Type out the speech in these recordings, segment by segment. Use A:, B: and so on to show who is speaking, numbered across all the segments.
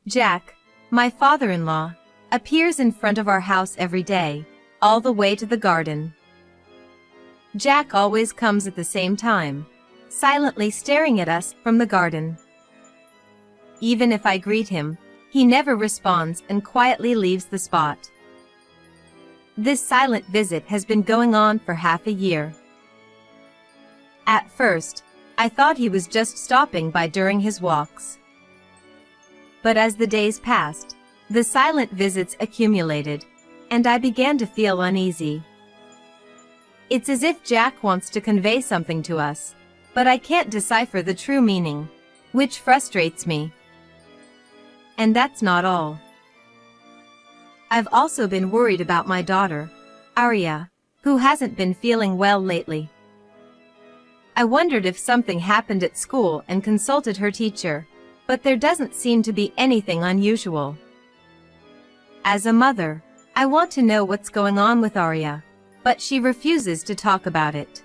A: Jack, my father-in-law, appears in front of our house every day, all the way to the garden. Jack always comes at the same time, silently staring at us from the garden. Even if I greet him, he never responds and quietly leaves the spot. This silent visit has been going on for half a year. At first, I thought he was just stopping by during his walks. But as the days passed, the silent visits accumulated, and I began to feel uneasy. It's as if Jack wants to convey something to us, but I can't decipher the true meaning, which frustrates me. And that's not all. I've also been worried about my daughter, Arya, who hasn't been feeling well lately. I wondered if something happened at school and consulted her teacher, but there doesn't seem to be anything unusual. As a mother, I want to know what's going on with Arya, but she refuses to talk about it.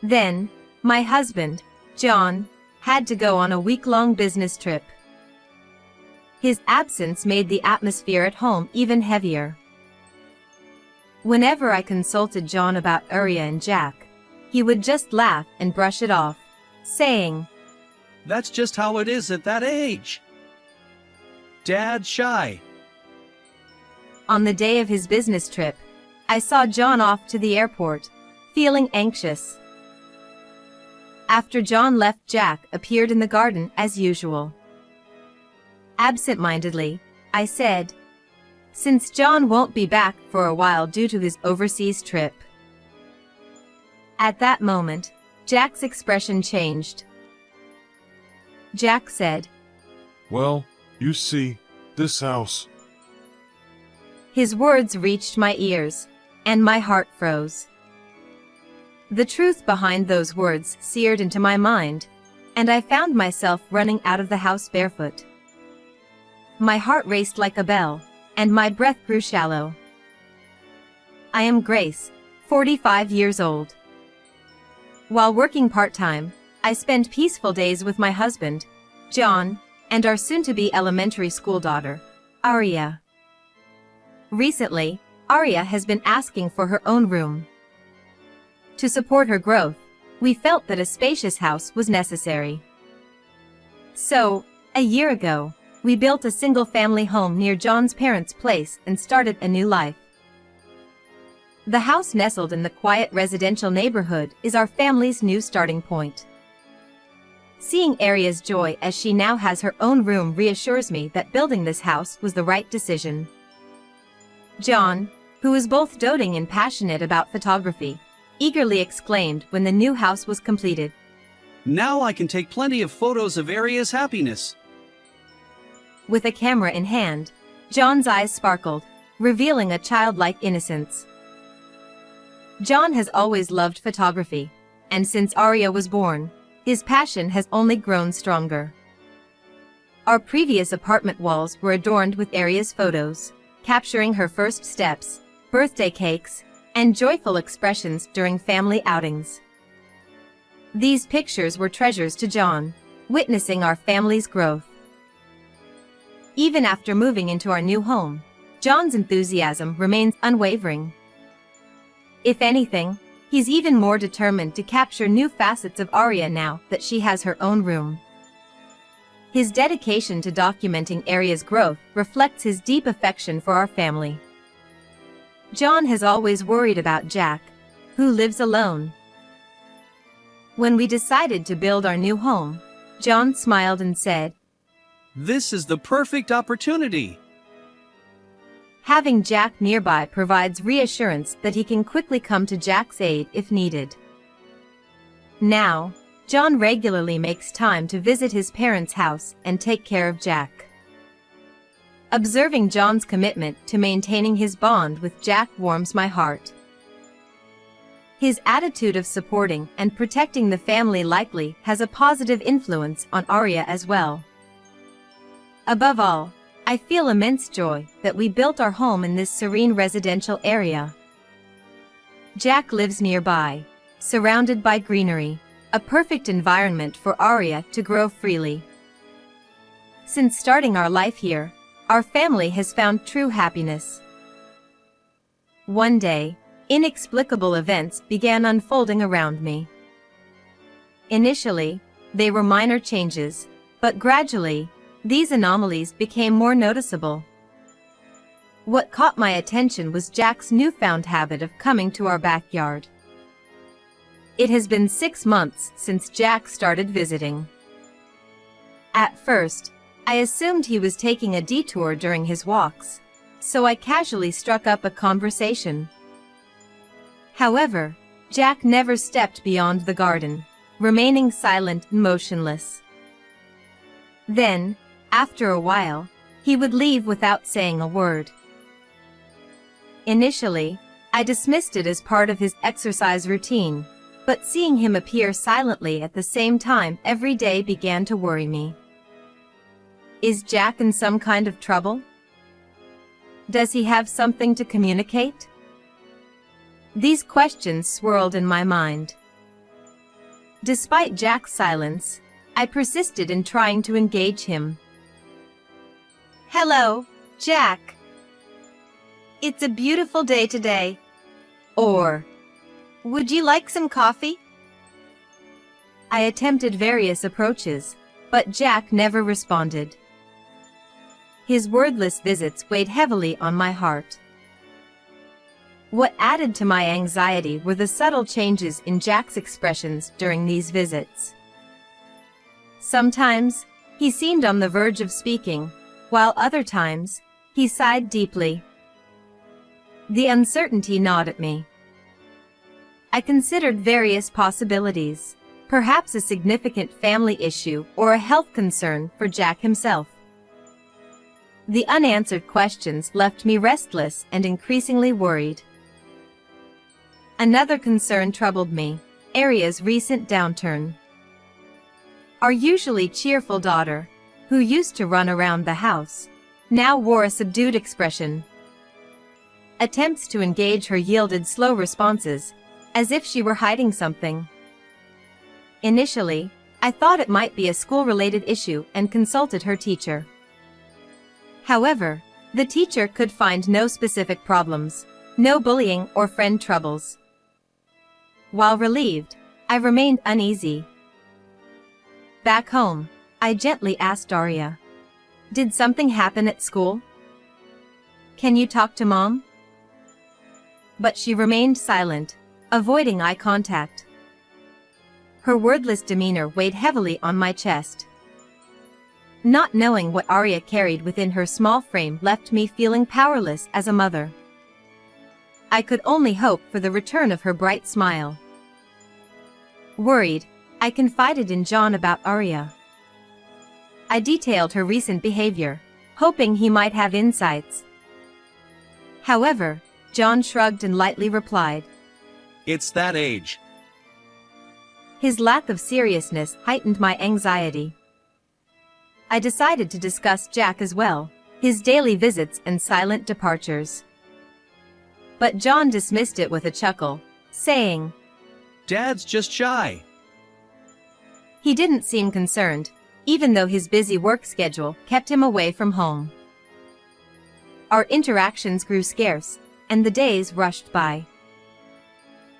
A: Then, my husband, John, had to go on a week-long business trip. His absence made the atmosphere at home even heavier. Whenever I consulted John about Arya and Jack, he would just laugh and brush it off, saying,
B: "That's just how it is at that age. Dad's shy."
A: On the day of his business trip, I saw John off to the airport, feeling anxious. After John left, Jack appeared in the garden as usual. Absent-mindedly, I said, "Since John won't be back for a while due to his overseas trip." At that moment, Jack's expression changed. Jack said,
C: "Well, you see, this house."
A: His words reached my ears, and my heart froze. The truth behind those words seared into my mind, and I found myself running out of the house barefoot. My heart raced like a bell, and my breath grew shallow. I am Grace, 45 years old. While working part-time, I spend peaceful days with my husband, John, and our soon-to-be elementary school daughter, Arya. Recently, Arya has been asking for her own room. To support her growth, we felt that a spacious house was necessary. So, a year ago, we built a single-family home near John's parents' place and started a new life. The house nestled in the quiet residential neighborhood is our family's new starting point. Seeing Arya's joy as she now has her own room reassures me that building this house was the right decision. John, who is both doting and passionate about photography, eagerly exclaimed when the new house was completed,
B: "Now I can take plenty of photos of Arya's happiness."
A: With a camera in hand, John's eyes sparkled, revealing a childlike innocence. John has always loved photography, and since Arya was born, his passion has only grown stronger. Our previous apartment walls were adorned with Arya's photos, capturing her first steps, birthday cakes, and joyful expressions during family outings. These pictures were treasures to John, witnessing our family's growth. Even after moving into our new home, John's enthusiasm remains unwavering. If anything, he's even more determined to capture new facets of Arya now that she has her own room. His dedication to documenting Arya's growth reflects his deep affection for our family. John has always worried about Jack, who lives alone. When we decided to build our new home, John smiled and said,
B: "This is the perfect opportunity."
A: Having Jack nearby provides reassurance that he can quickly come to Jack's aid if needed. Now, John regularly makes time to visit his parents' house and take care of Jack. Observing John's commitment to maintaining his bond with Jack warms my heart. His attitude of supporting and protecting the family likely has a positive influence on Arya as well. Above all, I feel immense joy that we built our home in this serene residential area. Jack lives nearby, surrounded by greenery, a perfect environment for Arya to grow freely. Since starting our life here, our family has found true happiness. One day, inexplicable events began unfolding around me. Initially, they were minor changes, but gradually, these anomalies became more noticeable. What caught my attention was Jack's newfound habit of coming to our backyard. It has been 6 months since Jack started visiting. At first, I assumed he was taking a detour during his walks, so I casually struck up a conversation. However, Jack never stepped beyond the garden, remaining silent and motionless. Then, after a while, he would leave without saying a word. Initially, I dismissed it as part of his exercise routine, but seeing him appear silently at the same time every day began to worry me. Is Jack in some kind of trouble? Does he have something to communicate? These questions swirled in my mind. Despite Jack's silence, I persisted in trying to engage him. "Hello, Jack. It's a beautiful day today." Or, "Would you like some coffee?" I attempted various approaches, but Jack never responded. His wordless visits weighed heavily on my heart. What added to my anxiety were the subtle changes in Jack's expressions during these visits. Sometimes, he seemed on the verge of speaking, while other times, he sighed deeply. The uncertainty gnawed at me. I considered various possibilities, perhaps a significant family issue or a health concern for Jack himself. The unanswered questions left me restless and increasingly worried. Another concern troubled me, Aria's recent downturn. Our usually cheerful daughter, who used to run around the house, now wore a subdued expression. Attempts to engage her yielded slow responses, as if she were hiding something. Initially, I thought it might be a school-related issue and consulted her teacher. However, the teacher could find no specific problems, no bullying or friend troubles. While relieved, I remained uneasy. Back home, I gently asked Aria, "Did something happen at school? Can you talk to Mom?" But she remained silent, avoiding eye contact. Her wordless demeanor weighed heavily on my chest. Not knowing what Aria carried within her small frame left me feeling powerless as a mother. I could only hope for the return of her bright smile. Worried, I confided in John about Aria. I detailed her recent behavior, hoping he might have insights. However, John shrugged and lightly replied,
B: "It's that age."
A: His lack of seriousness heightened my anxiety. I decided to discuss Jack as well, his daily visits and silent departures. But John dismissed it with a chuckle, saying,
B: "Dad's just shy."
A: He didn't seem concerned, even though his busy work schedule kept him away from home. Our interactions grew scarce, and the days rushed by.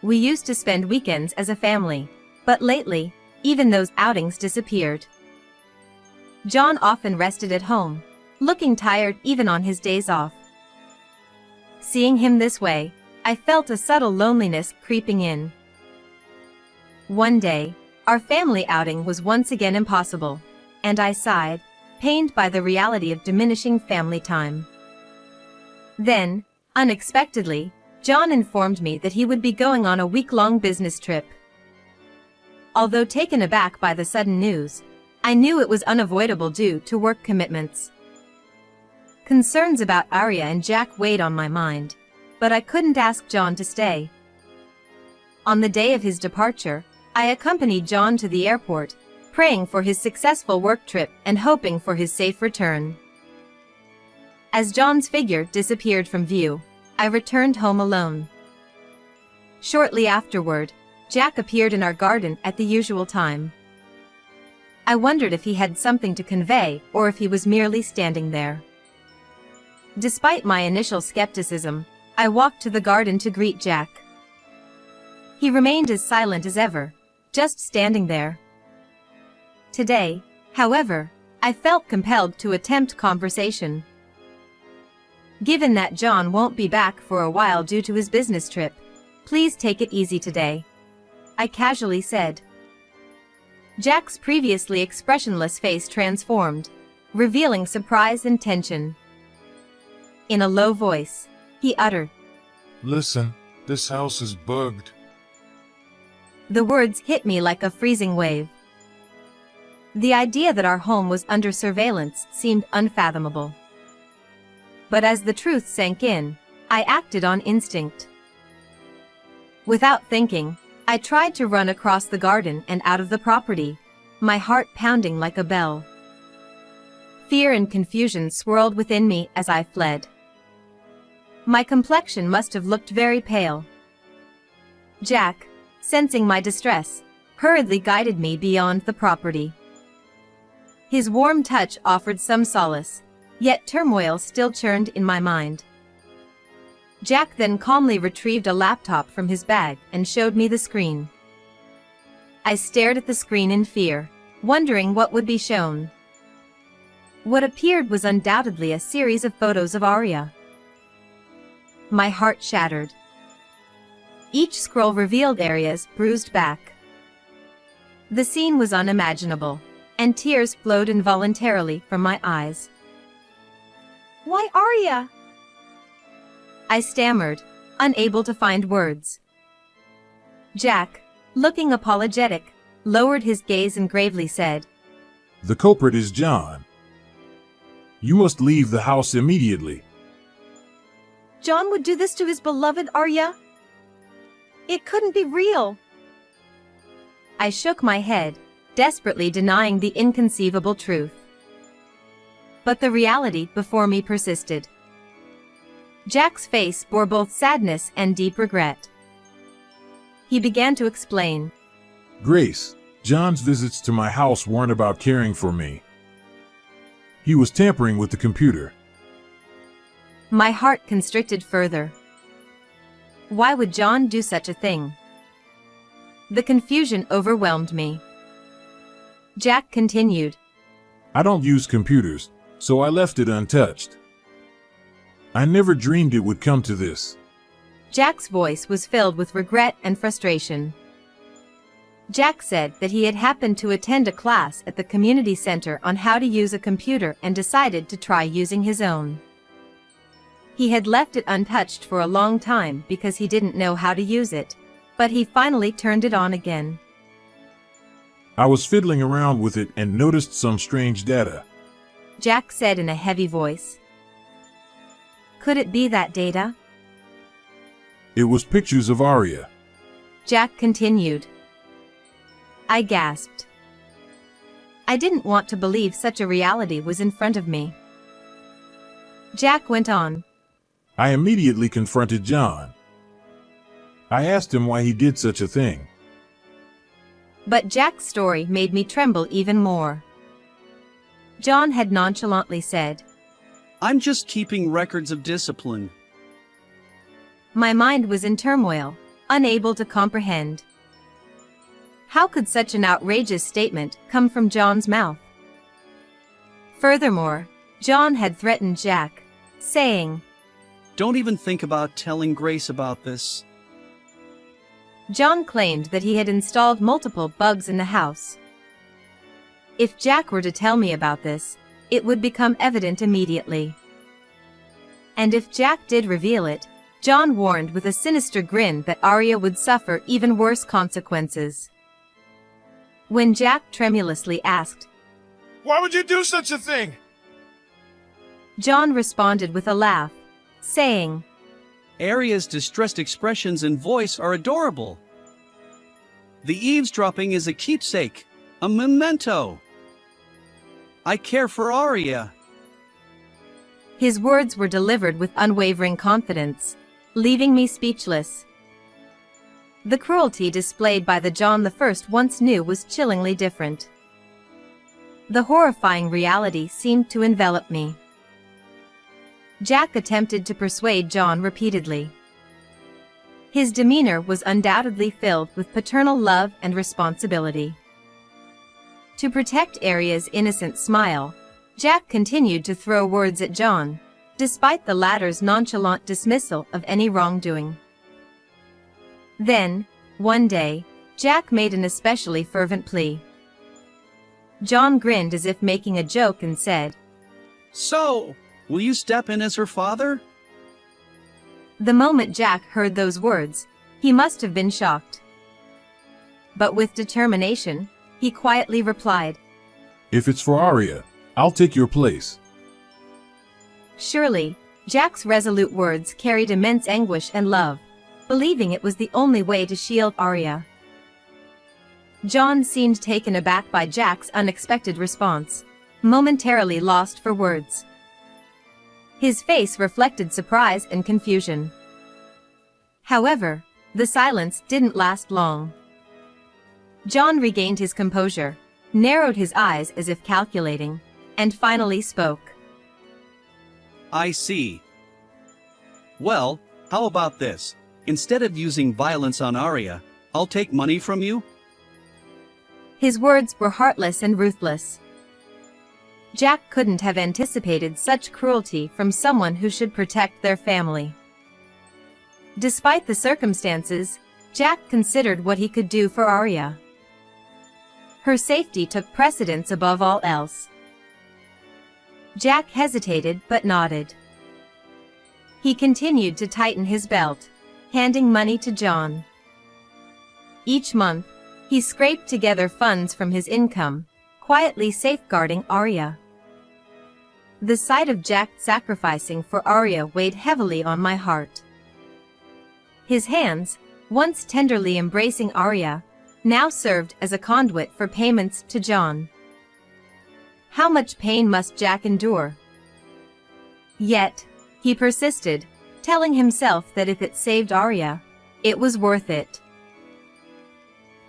A: We used to spend weekends as a family, but lately, even those outings disappeared. John often rested at home, looking tired even on his days off. Seeing him this way, I felt a subtle loneliness creeping in. One day, our family outing was once again impossible, and I sighed, pained by the reality of diminishing family time. Then, unexpectedly, John informed me that he would be going on a week-long business trip. Although taken aback by the sudden news, I knew it was unavoidable due to work commitments. Concerns about Aria and Jack weighed on my mind, but I couldn't ask John to stay. On the day of his departure, I accompanied John to the airport, praying for his successful work trip and hoping for his safe return. As John's figure disappeared from view, I returned home alone. Shortly afterward, Jack appeared in our garden at the usual time. I wondered if he had something to convey or if he was merely standing there. Despite my initial skepticism, I walked to the garden to greet Jack. He remained as silent as ever, just standing there. Today, however, I felt compelled to attempt conversation. Given that John won't be back for a while due to his business trip, please take it easy today, I casually said. Jack's previously expressionless face transformed, revealing surprise and tension. In a low voice, he uttered,
C: Listen, this house is bugged.
A: The words hit me like a freezing wave. The idea that our home was under surveillance seemed unfathomable. But as the truth sank in, I acted on instinct. Without thinking, I tried to run across the garden and out of the property, my heart pounding like a bell. Fear and confusion swirled within me as I fled. My complexion must have looked very pale. Jack, sensing my distress, hurriedly guided me beyond the property. His warm touch offered some solace, yet turmoil still churned in my mind. Jack then calmly retrieved a laptop from his bag and showed me the screen. I stared at the screen in fear, wondering what would be shown. What appeared was undoubtedly a series of photos of Arya. My heart shattered. Each scroll revealed Arya's bruised back. The scene was unimaginable, and tears flowed involuntarily from my eyes. "Why Arya?" I stammered, unable to find words. Jack, looking apologetic, lowered his gaze and gravely said,
C: The culprit is John. You must leave the house immediately.
A: "John would do this to his beloved Arya? It couldn't be real." I shook my head, desperately denying the inconceivable truth. But the reality before me persisted. Jack's face bore both sadness and deep regret. He began to explain.
C: Grace, John's visits to my house weren't about caring for me. He was tampering with the computer.
A: My heart constricted further. Why would John do such a thing? The confusion overwhelmed me. Jack continued.
C: I don't use computers, so I left it untouched. I never dreamed it would come to this.
A: Jack's voice was filled with regret and frustration. Jack said that he had happened to attend a class at the community center on how to use a computer and decided to try using his own. He had left it untouched for a long time because he didn't know how to use it, but he finally turned it on again.
C: I was fiddling around with it and noticed some strange data.
A: Jack said in a heavy voice. Could it be that data?
C: It was pictures of Arya.
A: Jack continued. I gasped. I didn't want to believe such a reality was in front of me. Jack went on.
C: I immediately confronted John. I asked him why he did such a thing.
A: But Jack's story made me tremble even more. John had nonchalantly said,
B: I'm just keeping records of discipline.
A: My mind was in turmoil, unable to comprehend. How could such an outrageous statement come from John's mouth? Furthermore, John had threatened Jack, saying,
B: Don't even think about telling Grace about this.
A: John claimed that he had installed multiple bugs in the house. If Jack were to tell me about this, it would become evident immediately. And if Jack did reveal it, John warned with a sinister grin that Arya would suffer even worse consequences. When Jack tremulously asked,
C: Why would you do such a thing?
A: John responded with a laugh, saying,
B: Arya's distressed expressions and voice are adorable. The eavesdropping is a keepsake, a memento. I care for Arya.
A: His words were delivered with unwavering confidence, leaving me speechless. The cruelty displayed by the John I once knew was chillingly different. The horrifying reality seemed to envelop me. Jack attempted to persuade John repeatedly. His demeanor was undoubtedly filled with paternal love and responsibility. To protect Arya's innocent smile, Jack continued to throw words at John, despite the latter's nonchalant dismissal of any wrongdoing. Then, one day, Jack made an especially fervent plea. John grinned as if making a joke and said,
B: "So, will you step in as her father?"
A: The moment Jack heard those words, he must have been shocked. But with determination, he quietly replied,
C: If it's for Arya, I'll take your place.
A: Surely, Jack's resolute words carried immense anguish and love, believing it was the only way to shield Arya. John seemed taken aback by Jack's unexpected response, momentarily lost for words. His face reflected surprise and confusion. However, the silence didn't last long. John regained his composure, narrowed his eyes as if calculating, and finally spoke.
B: "I see. Well, how about this? Instead of using violence on Arya, I'll take money from you?"
A: His words were heartless and ruthless. Jack couldn't have anticipated such cruelty from someone who should protect their family. Despite the circumstances, Jack considered what he could do for Arya. Her safety took precedence above all else. Jack hesitated but nodded. He continued to tighten his belt, handing money to John. Each month, he scraped together funds from his income, quietly safeguarding Arya. The sight of Jack sacrificing for Arya weighed heavily on my heart. His hands, once tenderly embracing Arya, now served as a conduit for payments to John. How much pain must Jack endure? Yet, he persisted, telling himself that if it saved Arya, it was worth it.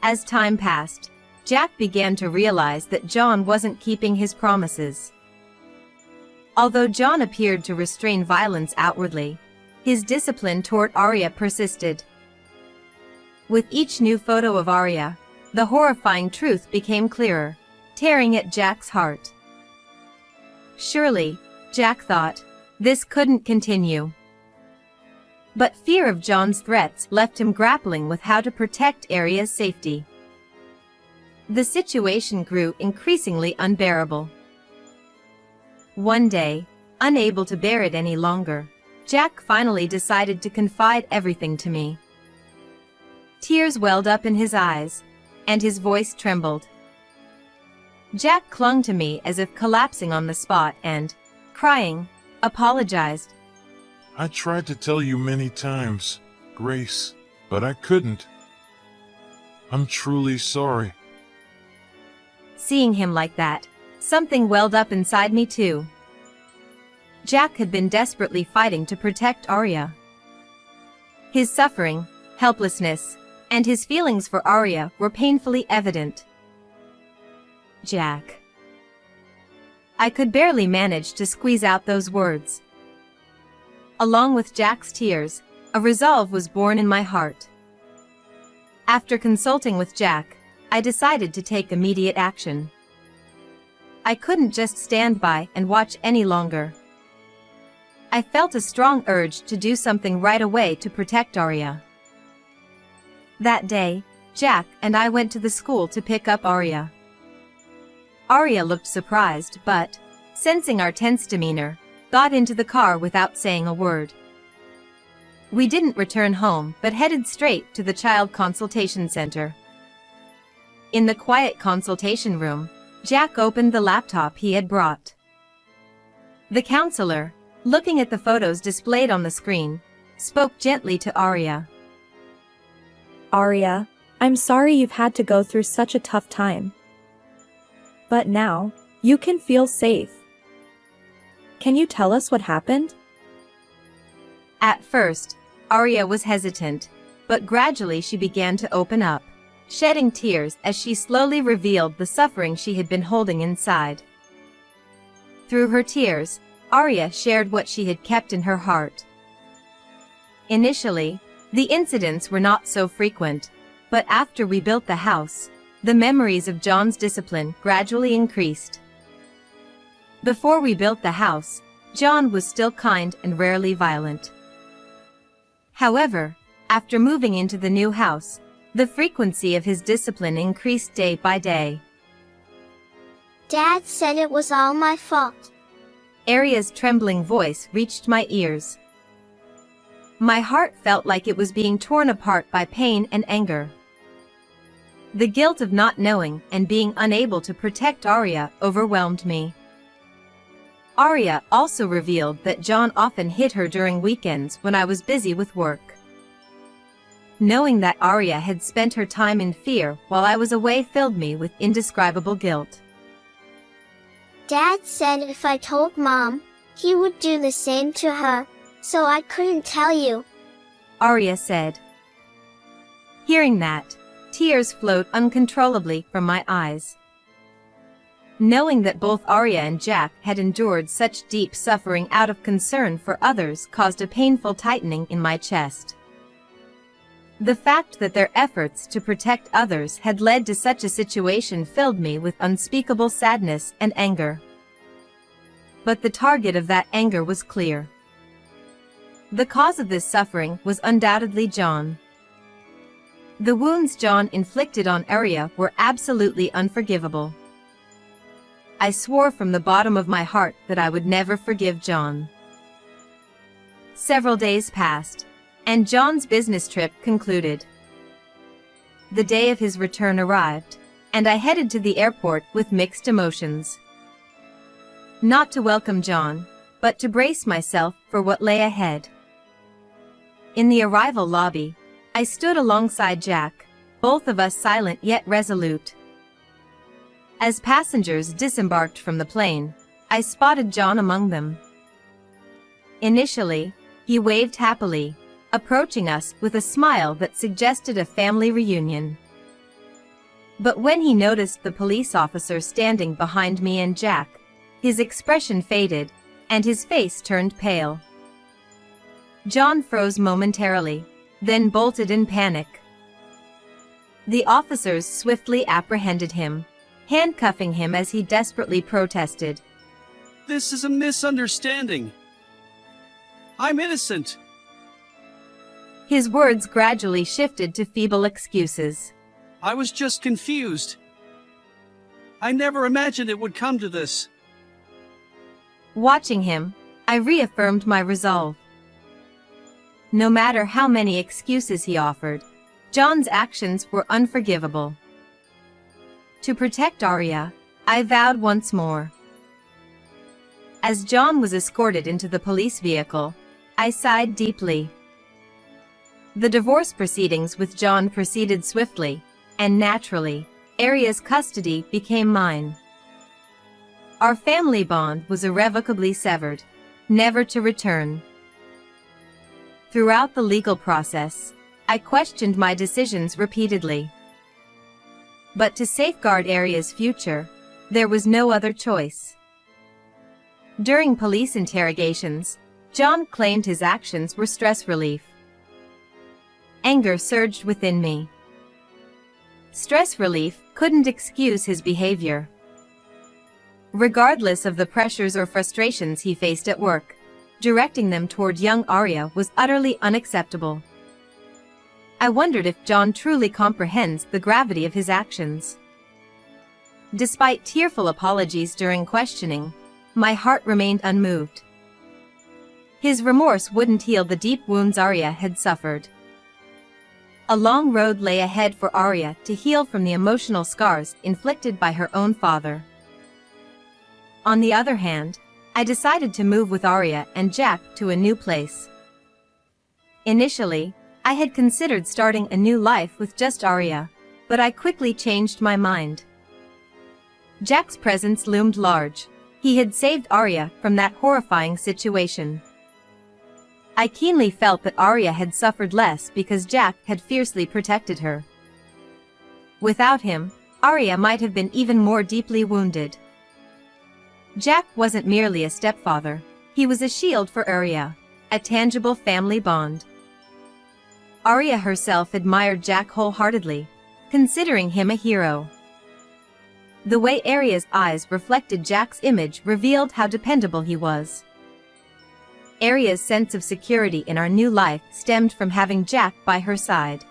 A: As time passed, Jack began to realize that John wasn't keeping his promises. Although John appeared to restrain violence outwardly, his discipline toward Arya persisted. With each new photo of Arya, the horrifying truth became clearer, tearing at Jack's heart. Surely, Jack thought, this couldn't continue. But fear of John's threats left him grappling with how to protect Arya's safety. The situation grew increasingly unbearable. One day, unable to bear it any longer, Jack finally decided to confide everything to me. Tears welled up in his eyes, and his voice trembled. Jack clung to me as if collapsing on the spot and, crying, apologized.
C: I tried to tell you many times, Grace, but I couldn't. I'm truly sorry.
A: Seeing him like that, something welled up inside me too. Jack had been desperately fighting to protect Arya. His suffering, helplessness, and his feelings for Arya were painfully evident. Jack. I could barely manage to squeeze out those words. Along with Jack's tears, a resolve was born in my heart. After consulting with Jack, I decided to take immediate action. I couldn't just stand by and watch any longer. I felt a strong urge to do something right away to protect Arya. That day, Jack and I went to the school to pick up Arya. Arya looked surprised but, sensing our tense demeanor, got into the car without saying a word. We didn't return home but headed straight to the child consultation center. In the quiet consultation room, Jack opened the laptop he had brought. The counselor, looking at the photos displayed on the screen, spoke gently to Arya.
D: Arya, I'm sorry you've had to go through such a tough time. But now, you can feel safe. Can you tell us what happened?
A: At first, Arya was hesitant, but gradually she began to open up, shedding tears as she slowly revealed the suffering she had been holding inside. Through her tears, Arya shared what she had kept in her heart. Initially, the incidents were not so frequent, but after we built the house, the memories of John's discipline gradually increased. Before we built the house, John was still kind and rarely violent. However, after moving into the new house, the frequency of his discipline increased day by day.
E: Dad said it was all my fault.
A: Arya's trembling voice reached my ears. My heart felt like it was being torn apart by pain and anger. The guilt of not knowing and being unable to protect Arya overwhelmed me. Arya also revealed that John often hit her during weekends when I was busy with work. Knowing that Arya had spent her time in fear while I was away filled me with indescribable guilt.
E: Dad said if I told Mom, he would do the same to her, so I couldn't tell you,
A: Arya said. Hearing that, tears flowed uncontrollably from my eyes. Knowing that both Arya and Jack had endured such deep suffering out of concern for others caused a painful tightening in my chest. The fact that their efforts to protect others had led to such a situation filled me with unspeakable sadness and anger. But the target of that anger was clear. The cause of this suffering was undoubtedly John. The wounds John inflicted on Arya were absolutely unforgivable. I swore from the bottom of my heart that I would never forgive John. Several days passed, and John's business trip concluded. The day of his return arrived, and I headed to the airport with mixed emotions. Not to welcome John, but to brace myself for what lay ahead. In the arrival lobby, I stood alongside Jack, both of us silent yet resolute. As passengers disembarked from the plane, I spotted John among them. Initially, he waved happily, approaching us with a smile that suggested a family reunion. But when he noticed the police officer standing behind me and Jack, his expression faded, and his face turned pale. John froze momentarily, then bolted in panic. The officers swiftly apprehended him, handcuffing him as he desperately protested.
B: This is a misunderstanding. I'm innocent.
A: His words gradually shifted to feeble excuses.
B: I was just confused. I never imagined it would come to this.
A: Watching him, I reaffirmed my resolve. No matter how many excuses he offered, John's actions were unforgivable. To protect Arya, I vowed once more. As John was escorted into the police vehicle, I sighed deeply. The divorce proceedings with John proceeded swiftly, and naturally, Arya's custody became mine. Our family bond was irrevocably severed, never to return. Throughout the legal process, I questioned my decisions repeatedly. But to safeguard Arya's future, there was no other choice. During police interrogations, John claimed his actions were stress relief. Anger surged within me. Stress relief couldn't excuse his behavior. Regardless of the pressures or frustrations he faced at work, directing them toward young Arya was utterly unacceptable. I wondered if John truly comprehends the gravity of his actions. Despite tearful apologies during questioning, my heart remained unmoved. His remorse wouldn't heal the deep wounds Arya had suffered. A long road lay ahead for Arya to heal from the emotional scars inflicted by her own father. On the other hand, I decided to move with Arya and Jack to a new place. Initially, I had considered starting a new life with just Arya, but I quickly changed my mind. Jack's presence loomed large. He had saved Arya from that horrifying situation. I keenly felt that Arya had suffered less because Jack had fiercely protected her. Without him, Arya might have been even more deeply wounded. Jack wasn't merely a stepfather, he was a shield for Arya, a tangible family bond. Arya herself admired Jack wholeheartedly, considering him a hero. The way Arya's eyes reflected Jack's image revealed how dependable he was. Arya's sense of security in our new life stemmed from having Jack by her side.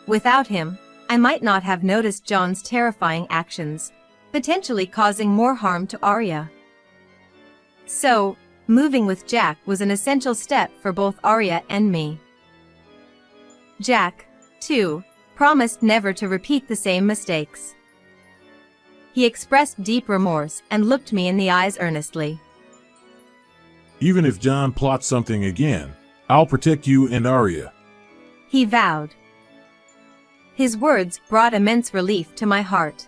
A: Without him, I might not have noticed Jon's terrifying actions, potentially causing more harm to Arya. So, moving with Jack was an essential step for both Arya and me. Jack, too, promised never to repeat the same mistakes. He expressed deep remorse and looked me in the eyes earnestly.
C: Even if Jon plots something again, I'll protect you and Arya.
A: He vowed. His words brought immense relief to my heart.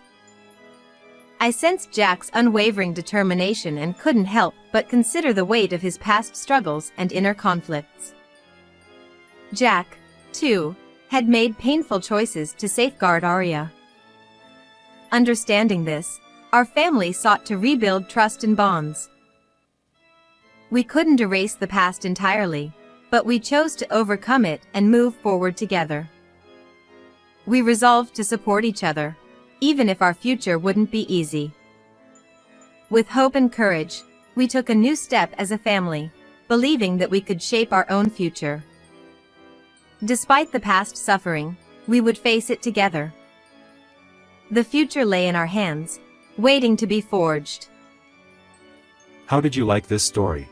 A: I sensed Jack's unwavering determination and couldn't help but consider the weight of his past struggles and inner conflicts. Jack, too, had made painful choices to safeguard Arya. Understanding this, our family sought to rebuild trust and bonds. We couldn't erase the past entirely, but we chose to overcome it and move forward together. We resolved to support each other, even if our future wouldn't be easy. With hope and courage, we took a new step as a family, believing that we could shape our own future. Despite the past suffering, we would face it together. The future lay in our hands, waiting to be forged.
F: How did you like this story?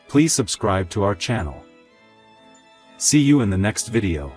F: Please subscribe to our channel. See you in the next video.